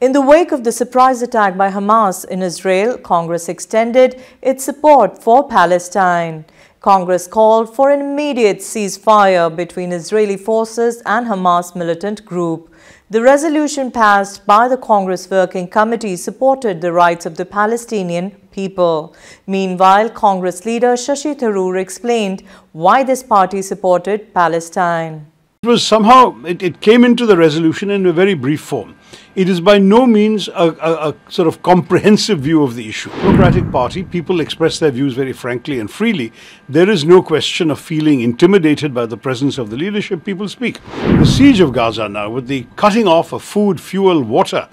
In the wake of the surprise attack by Hamas in Israel, Congress extended its support for Palestine. Congress called for an immediate ceasefire between Israeli forces and Hamas militant group. The resolution passed by the Congress Working Committee supported the rights of the Palestinian people. Meanwhile, Congress leader Shashi Tharoor explained why this party supported Palestine. It came into the resolution in a very brief form. It is by no means a sort of comprehensive view of the issue. Democratic Party, people express their views very frankly and freely. There is no question of feeling intimidated by the presence of the leadership. People speak. The siege of Gaza now, with the cutting off of food, fuel, water,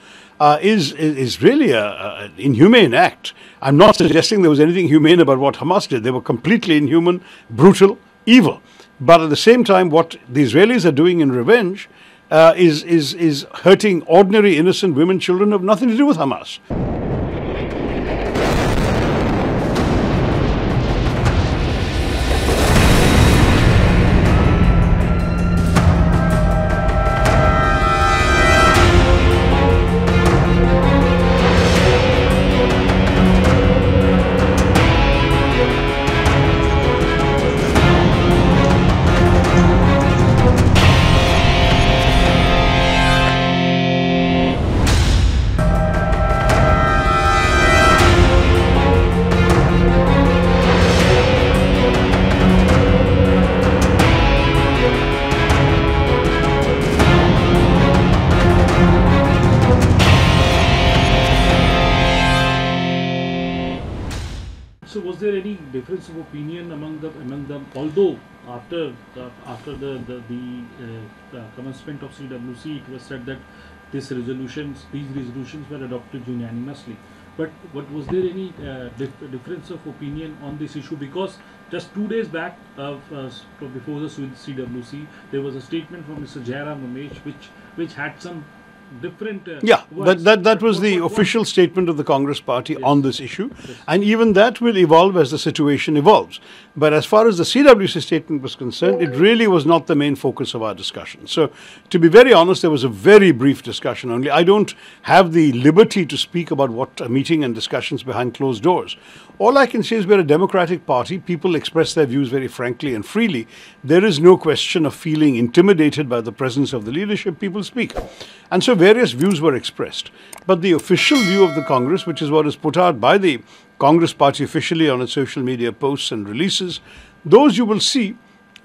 is really an inhumane act. I'm not suggesting there was anything humane about what Hamas did. They were completely inhuman, brutal, evil. But at the same time, what the Israelis are doing in revenge is hurting ordinary innocent women, children who have nothing to do with Hamas. So was there any difference of opinion among them? Although after the commencement of CWC, it was said that these resolutions were adopted unanimously. But was there any difference of opinion on this issue? Because just 2 days back, before the CWC, there was a statement from Mr. Jairam Ramesh which had some different that was the official statement of the Congress Party on this issue, and even that will evolve as the situation evolves. But as far as the CWC statement was concerned, it really was not the main focus of our discussion. So to be very honest, there was a very brief discussion only. I don't have the liberty to speak about what a meeting and discussions behind closed doors. All I can say is we're a democratic party. People express their views very frankly and freely. There is no question of feeling intimidated by the presence of the leadership. People speak. And so various views were expressed. But the official view of the Congress, which is what is put out by the Congress Party officially on its social media posts and releases, those you will see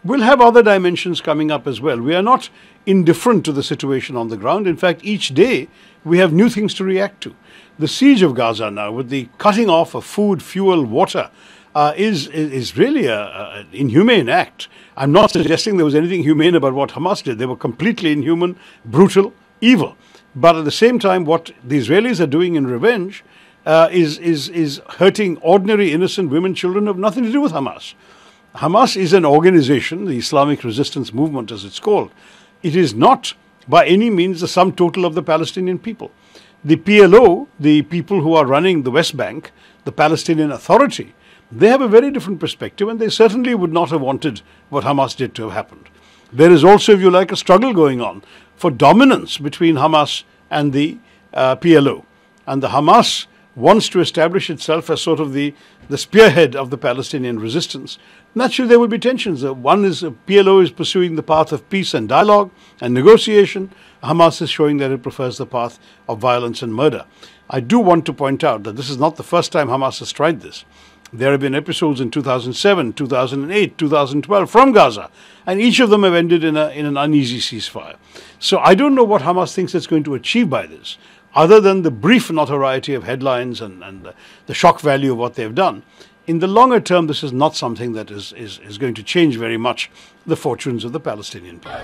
will have other dimensions coming up as well. We are not indifferent to the situation on the ground. In fact, each day we have new things to react to. The siege of Gaza now, with the cutting off of food, fuel, water, is really an inhumane act. I'm not suggesting there was anything humane about what Hamas did. They were completely inhuman, brutal, evil. But at the same time, what the Israelis are doing in revenge is hurting ordinary innocent women, children who have nothing to do with Hamas. Hamas is an organization, the Islamic Resistance Movement as it's called. It is not by any means the sum total of the Palestinian people. The PLO, the people who are running the West Bank, the Palestinian Authority, they have a very different perspective, and they certainly would not have wanted what Hamas did to have happened. There is also, if you like, a struggle going on for dominance between Hamas and the PLO. And the Hamas wants to establish itself as sort of the spearhead of the Palestinian resistance. Naturally, there will be tensions. One is PLO is pursuing the path of peace and dialogue and negotiation. Hamas is showing that it prefers the path of violence and murder. I do want to point out that this is not the first time Hamas has tried this. There have been episodes in 2007, 2008, 2012 from Gaza, and each of them have ended in an uneasy ceasefire. So I don't know what Hamas thinks it's going to achieve by this, other than the brief notoriety of headlines and the shock value of what they've done. In the longer term, this is not something that is going to change very much the fortunes of the Palestinian people.